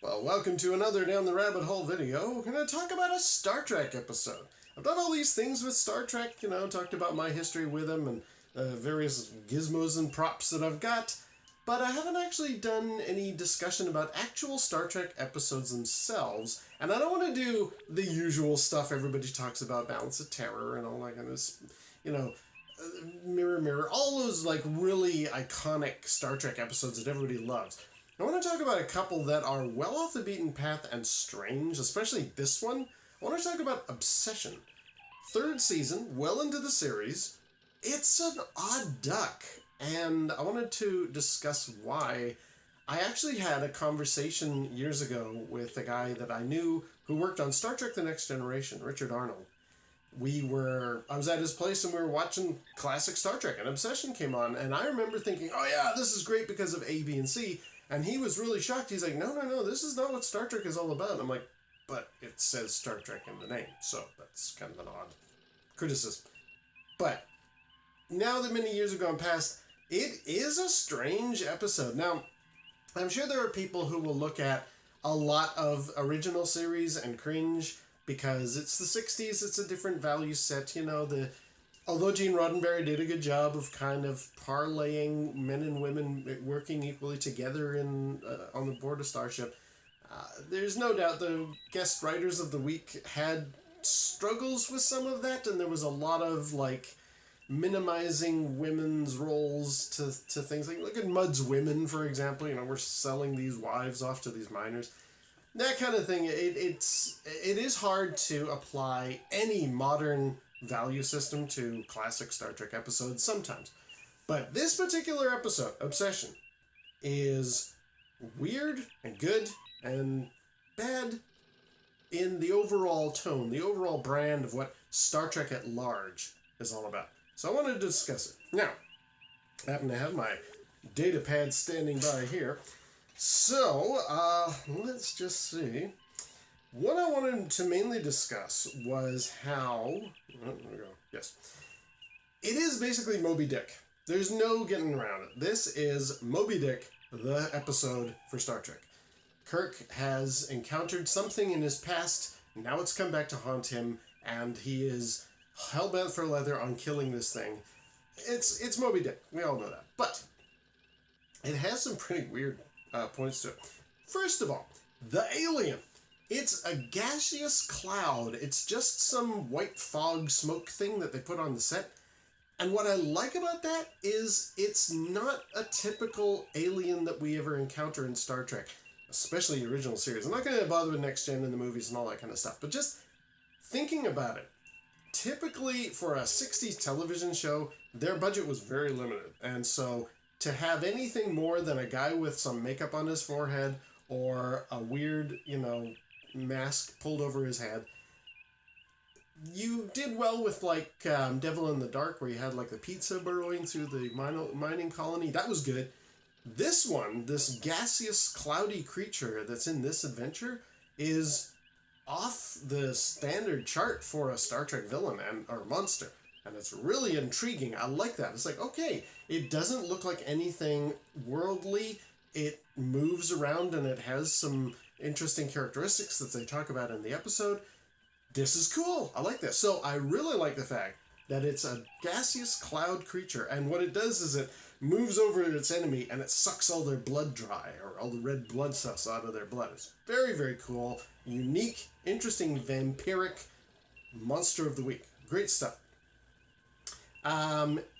Well, welcome to another Down the Rabbit Hole video. We're going to talk about a Star Trek episode. I've done all these things with Star Trek, talked about my history with them and various gizmos and props that I've got, but I haven't actually done any discussion about actual Star Trek episodes themselves, and I don't want to do the usual stuff everybody talks about, Balance of Terror and all that kind of, Mirror Mirror, all those really iconic Star Trek episodes that everybody loves. I want to talk about a couple that are well off the beaten path and strange, especially this one. I want to talk about Obsession. Third season, well into the series. It's an odd duck, and I wanted to discuss why. I actually had a conversation years ago with a guy that I knew who worked on Star Trek The Next Generation, Richard Arnold. I was at his place and we were watching classic Star Trek, and Obsession came on, and I remember thinking, oh yeah, this is great because of A, B, and C. And he was really shocked. He's like, no, this is not what Star Trek is all about. I'm like, but it says Star Trek in the name, so that's kind of an odd criticism. But now that many years have gone past, it is a strange episode. Now, I'm sure there are people who will look at a lot of original series and cringe because it's the 60s, it's a different value set, Although Gene Roddenberry did a good job of kind of parlaying men and women working equally together on the board of Starship, there's no doubt the guest writers of the week had struggles with some of that, and there was a lot of minimizing women's roles to things like, look at Mudd's Women, for example. We're selling these wives off to these miners. That kind of thing. It is hard to apply any modern value system to classic Star Trek episodes sometimes. But this particular episode, Obsession, is weird and good and bad in the overall tone, the overall brand of what Star Trek at large is all about. So I wanted to discuss it. Now, I happen to have my data pad standing by here. So, let's just see. What I wanted to mainly discuss was how... there we go. Yes. It is basically Moby Dick. There's no getting around it. This is Moby Dick, the episode for Star Trek. Kirk has encountered something in his past, now it's come back to haunt him, and he is hell-bent for leather on killing this thing. It's Moby Dick. We all know that. But it has some pretty weird points to it. First of all, the alien. It's a gaseous cloud. It's just some white fog smoke thing that they put on the set. And what I like about that is it's not a typical alien that we ever encounter in Star Trek, especially the original series. I'm not going to bother with Next Gen and the movies and all that kind of stuff, but just thinking about it, typically for a 60s television show, their budget was very limited. And so to have anything more than a guy with some makeup on his forehead or a weird, mask pulled over his head. You did well with Devil in the Dark, where you had the pizza burrowing through the mining colony. That was good. This one, this gaseous, cloudy creature that's in this adventure, is off the standard chart for a Star Trek villain or monster. And it's really intriguing. I like that. It's okay, it doesn't look like anything worldly. It moves around and it has some interesting characteristics that they talk about in the episode. This is cool. I like this. So I really like the fact that it's a gaseous cloud creature, and what it does is it moves over its enemy and it sucks all their blood dry, or all the red blood cells out of their blood. It's very, very cool, unique, interesting, vampiric monster of the week. Great stuff.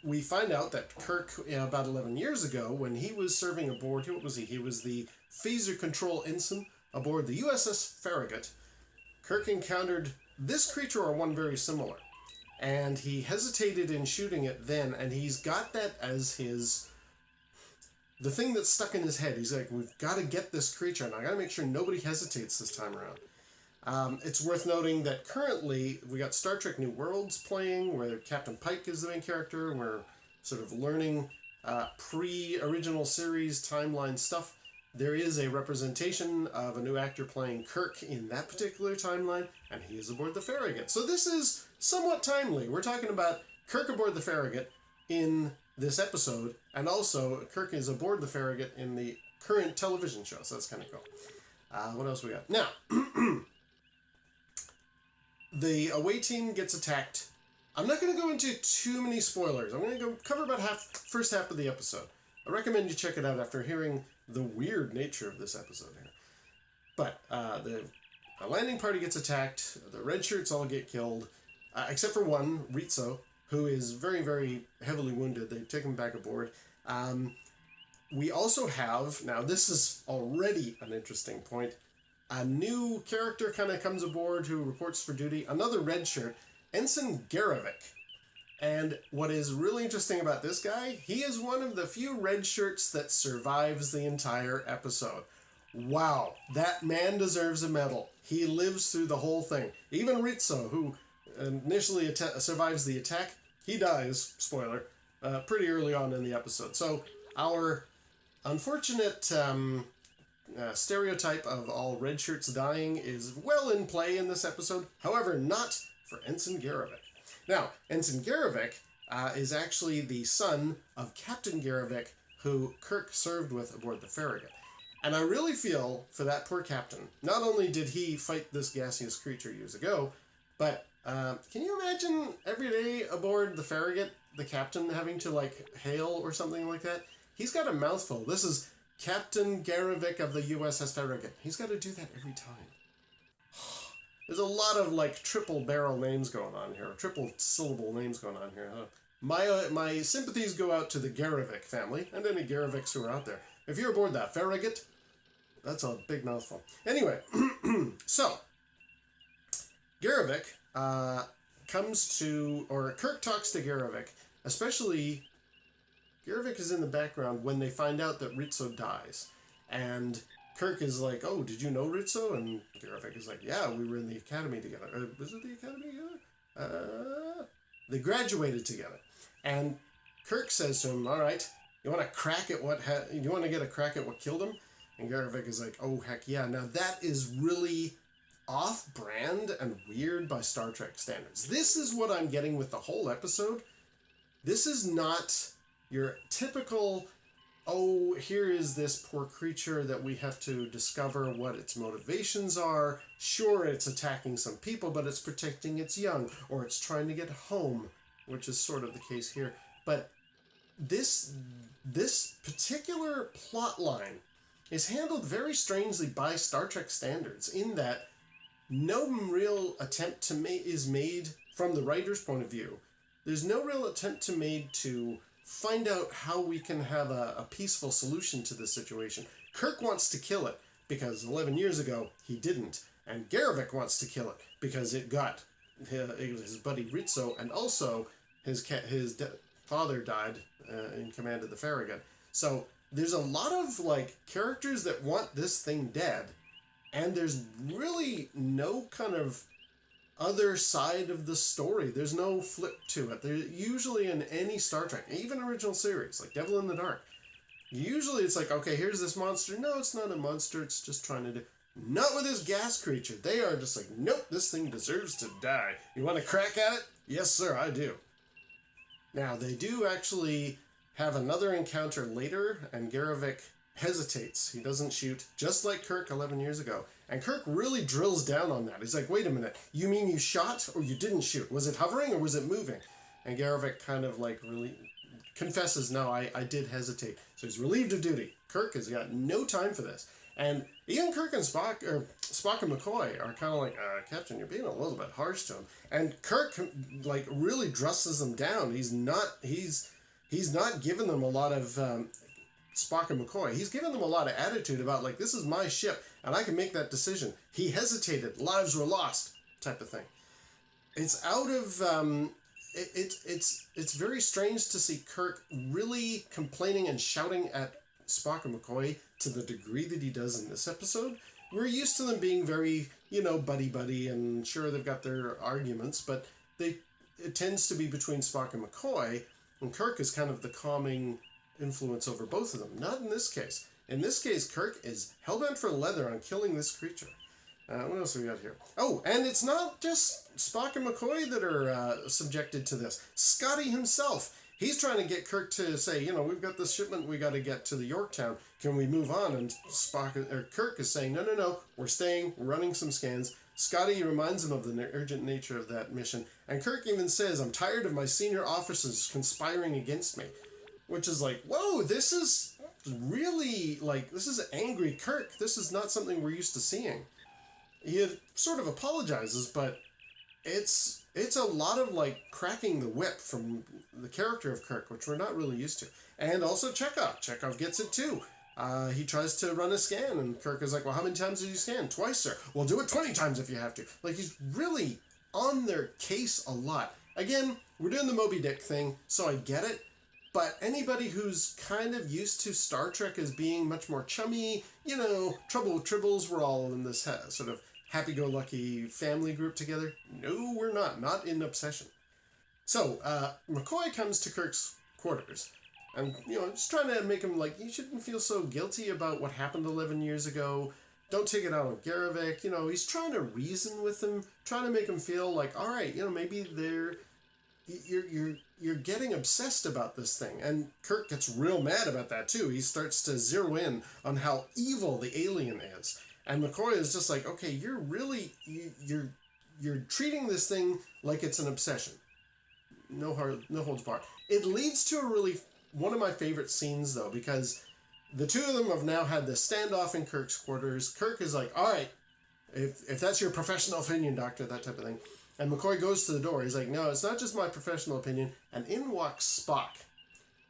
We find out that Kirk, about 11 years ago, when he was serving aboard, what was he? He was the phaser control ensign aboard the USS Farragut. Kirk encountered this creature or one very similar, and he hesitated in shooting it then, and he's got that as the thing that's stuck in his head. He's like, we've got to get this creature, and I got to make sure nobody hesitates this time around. It's worth noting that currently we got Star Trek New Worlds playing, where Captain Pike is the main character, and we're sort of learning pre-original series timeline stuff. There is a representation of a new actor playing Kirk in that particular timeline, and he is aboard the Farragut. So this is somewhat timely. We're talking about Kirk aboard the Farragut in this episode, and also Kirk is aboard the Farragut in the current television show, so that's kind of cool. What else we got? Now, the away team gets attacked. I'm not going to go into too many spoilers. I'm going to go cover about first half of the episode. I recommend you check it out after hearing the weird nature of this episode here. But the landing party gets attacked. The red shirts all get killed, except for one, Rizzo, who is very, very heavily wounded. They take him back aboard. We also have, now this is already an interesting point, a new character kind of comes aboard who reports for duty, another red shirt, Ensign Garovic. And what is really interesting about this guy, he is one of the few red shirts that survives the entire episode. Wow, that man deserves a medal. He lives through the whole thing. Even Rizzo, who initially survives the attack, he dies, spoiler, pretty early on in the episode. So our unfortunate stereotype of all red shirts dying is well in play in this episode. However, not for Ensign Garovic. Now, Ensign Garovic is actually the son of Captain Garovic, who Kirk served with aboard the Farragut. And I really feel for that poor captain. Not only did he fight this gaseous creature years ago, but can you imagine every day aboard the Farragut, the captain having to, like, hail or something like that? He's got a mouthful. This is Captain Garovic of the USS Farragut. He's got to do that every time. There's a lot of, like, triple barrel names going on here, triple syllable names going on here. My sympathies go out to the Garovic family and any Garovics who are out there. If you're aboard that Farragut, that's a big mouthful. Anyway, so Garovic comes to, or Kirk talks to Garovic, especially Garovic is in the background when they find out that Rizzo dies. And Kirk is like, oh, did you know Rizzo? And Garovic is like, yeah, we were in the academy together. Was it the academy together? They graduated together. And Kirk says to him, all right, you want to crack at you want to get a crack at what killed him? And Garovic is like, oh, heck yeah. Now that is really off-brand and weird by Star Trek standards. This is what I'm getting with the whole episode. This is not your typical, oh, here is this poor creature that we have to discover what its motivations are. Sure, it's attacking some people, but it's protecting its young, or it's trying to get home, which is sort of the case here. But this particular plot line is handled very strangely by Star Trek standards, in that no real attempt is made from the writer's point of view. There's no real attempt made to find out how we can have a peaceful solution to this situation. Kirk wants to kill it because 11 years ago he didn't, and Garovic wants to kill it because it got his buddy Rizzo, and also his father died in command of the Farragut. So there's a lot of, like, characters that want this thing dead, and there's really no kind of other side of the story. There's no flip to it. There usually in any Star Trek, even original series like Devil in the Dark, usually it's like, okay, here's this monster. No, it's not a monster. It's just trying to do. Not with this gas creature. They are just like, nope, this thing deserves to die. You want to crack at it? Yes, sir, I do. Now, they do actually have another encounter later, and Garovic hesitates. He doesn't shoot, just like Kirk 11 years ago. And Kirk really drills down on that. He's like, wait a minute, you mean you shot or you didn't shoot? Was it hovering or was it moving? And Garovic kind of like really confesses, no, I did hesitate. So he's relieved of duty. Kirk has got no time for this. And even Kirk and Spock, or Spock and McCoy, are kind of like, Captain, you're being a little bit harsh to him. And Kirk, like, really dresses them down. He's not giving them a lot of, Spock and McCoy, he's giving them a lot of attitude about, like, this is my ship, and I can make that decision. He hesitated, lives were lost, type of thing. It's out of, it's very strange to see Kirk really complaining and shouting at Spock and McCoy to the degree that he does in this episode. We're used to them being very, buddy-buddy, and sure, they've got their arguments, but it tends to be between Spock and McCoy, and Kirk is kind of the calming influence over both of them. Not in this case. In this case, Kirk is hellbent for leather on killing this creature. What else we got here? Oh, and it's not just Spock and McCoy that are subjected to this. Scotty himself He's trying to get Kirk to say, we've got this shipment we got to get to the Yorktown. Can we move on? And Kirk is saying, no, we're staying, we're running some scans. Scotty reminds him of the urgent nature of that mission. And Kirk even says, I'm tired of my senior officers conspiring against me. Which is like, whoa, this is really, this is angry Kirk. This is not something we're used to seeing. He sort of apologizes, but it's a lot of, cracking the whip from the character of Kirk, which we're not really used to. And also Chekhov. Chekhov gets it, too. He tries to run a scan, and Kirk is like, well, how many times did you scan? Twice, sir. Well, do it 20 times if you have to. He's really on their case a lot. Again, we're doing the Moby Dick thing, so I get it. But anybody who's kind of used to Star Trek as being much more chummy, trouble with tribbles, we're all in this sort of happy-go-lucky family group together. No, we're not. Not in Obsession. So, McCoy comes to Kirk's quarters. And, just trying to make him, you shouldn't feel so guilty about what happened 11 years ago. Don't take it out on Garevik. He's trying to reason with him, trying to make him feel like, all right, maybe you're getting obsessed about this thing. And Kirk gets real mad about that, too. He starts to zero in on how evil the alien is. And McCoy is just like, okay, you're really, you're treating this thing like it's an obsession. No holds barred. It leads to one of my favorite scenes, though, because the two of them have now had this standoff in Kirk's quarters. Kirk is like, all right, if that's your professional opinion, Doctor, that type of thing. And McCoy goes to the door. He's like, no, it's not just my professional opinion. And in walks Spock.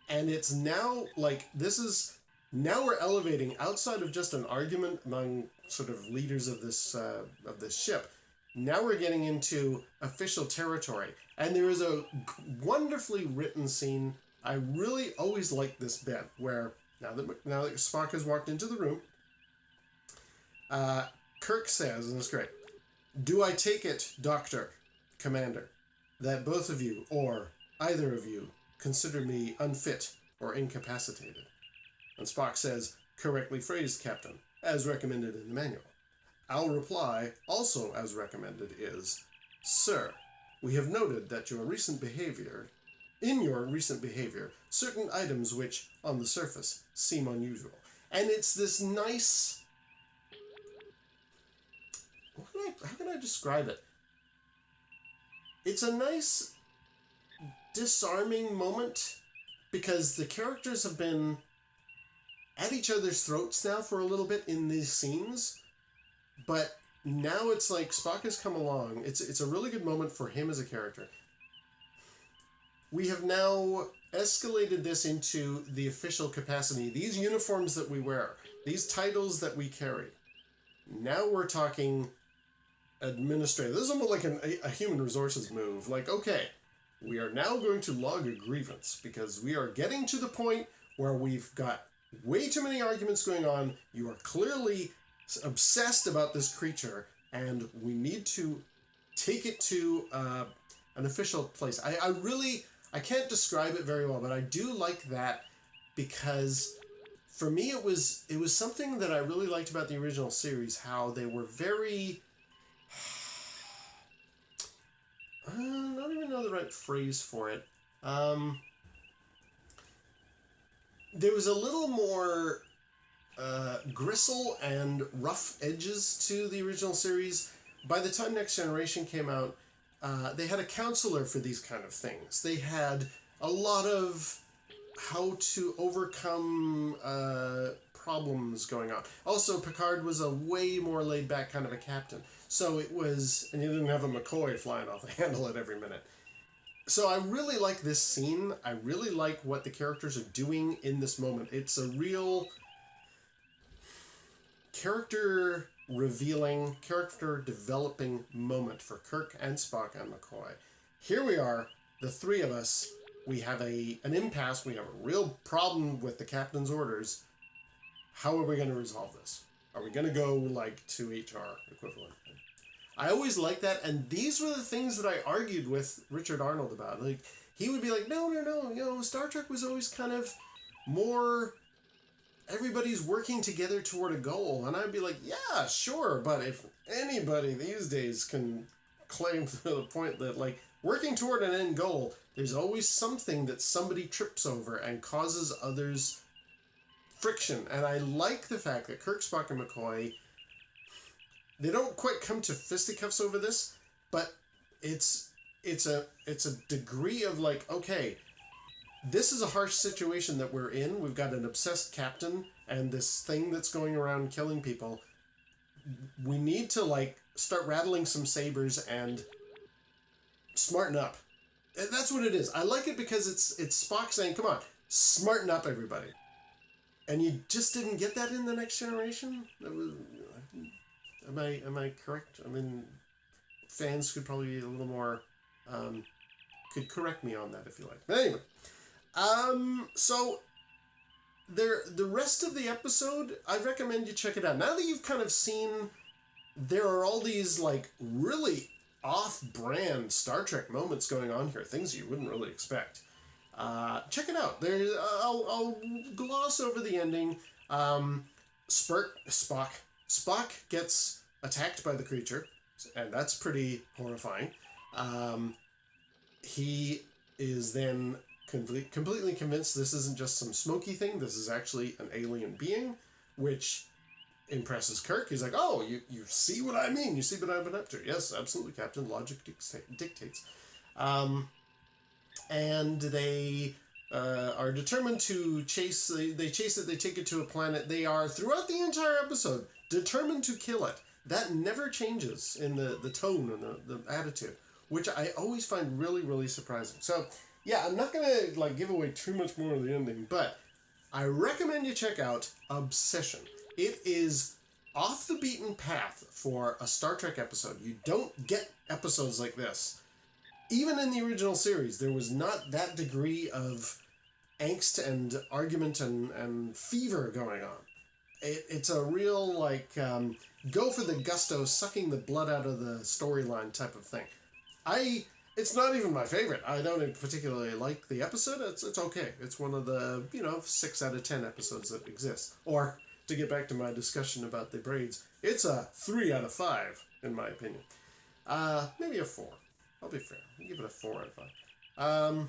And it's now, now we're elevating outside of just an argument among sort of leaders of this ship. Now we're getting into official territory. And there is a wonderfully written scene. I really always like this bit where, now that Spock has walked into the room, Kirk says, and it's great, do I take it, Doctor, Commander, that both of you, or either of you, consider me unfit or incapacitated? And Spock says, correctly phrased, Captain, as recommended in the manual. Our reply, also as recommended, is, Sir, we have noted that in your recent behavior, certain items which, on the surface, seem unusual. And it's this nice... how can I describe it? It's a nice, disarming moment, because the characters have been at each other's throats now for a little bit in these scenes, but now it's like Spock has come along. It's a really good moment for him as a character. We have now escalated this into the official capacity. These uniforms that we wear, these titles that we carry. Now we're talking administrative. This is almost like a human resources move. Okay, we are now going to log a grievance because we are getting to the point where we've got way too many arguments going on. You are clearly obsessed about this creature, and we need to take it to an official place. I can't describe it very well, but I do like that because for me it was something that I really liked about the original series, how they were very... I don't even know the right phrase for it. There was a little more gristle and rough edges to the original series. By the time Next Generation came out, they had a counselor for these kind of things. They had a lot of how to overcome problems going on. Also, Picard was a way more laid-back kind of a captain. So it was... And you didn't have a McCoy flying off the handle at every minute. So I really like this scene. I really like what the characters are doing in this moment. It's a real character-revealing, character-developing moment for Kirk and Spock and McCoy. Here we are, the three of us. We have an impasse. We have a real problem with the captain's orders. How are we going to resolve this? Are we going to go, to HR equivalent? I always liked that, and these were the things that I argued with Richard Arnold about. He would be like, no, Star Trek was always kind of more... Everybody's working together toward a goal. And I'd be like, yeah, sure, but if anybody these days can claim to the point that, working toward an end goal, There's always something that somebody trips over and causes others friction. And I like the fact that Kirk, Spock, and McCoy, they don't quite come to fisticuffs over this, but it's a degree of like, okay, this is a harsh situation that we're in. We've got an obsessed captain and this thing that's going around killing people. We need to like start rattling some sabers and smarten up. And that's what it is. I like it because it's Spock saying, "Come on, smarten up, everybody." And you just didn't get that in The Next Generation. Am I correct? I mean, fans could probably be a little more. Could correct me on that if you like. But anyway, so the rest of the episode, I recommend you check it out. Now that you've kind of seen, there are all these like really off-brand Star Trek moments going on here, things you wouldn't really expect. Check it out. I'll gloss over the ending. Spock gets attacked by the creature, and that's pretty horrifying. He is then completely convinced this isn't just some smoky thing. This is actually an alien being, which impresses Kirk. He's like, "Oh, you see what I mean? You see what I've been up to?" "Yes, absolutely, Captain. Logic dictates." And they are determined to chase. They chase it. They take it to a planet. They are, throughout the entire episode, determined to kill it. That never changes in the tone and the attitude, which I always find really, really surprising. So, yeah, I'm not going to like give away too much more of the ending, but I recommend you check out Obsession. It is off the beaten path for a Star Trek episode. You don't get episodes like this. Even in the original series, there was not that degree of angst and argument and fever going on. It's a real, like, go for the gusto, sucking the blood out of the storyline type of thing. It's not even my favorite. I don't particularly like the episode. It's okay. It's one of the, 6 out of 10 episodes that exist. Or, to get back to my discussion about the braids, it's a 3 out of 5, in my opinion. Maybe a 4. I'll be fair. I'll give it a 4 out of 5.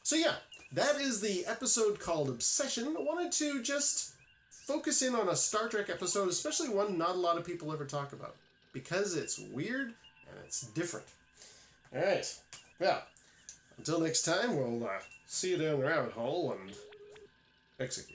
So yeah, that is the episode called Obsession. I wanted to just focus in on a Star Trek episode, especially one not a lot of people ever talk about, because it's weird and it's different. All right. Well, until next time, we'll see you down the rabbit hole and execute.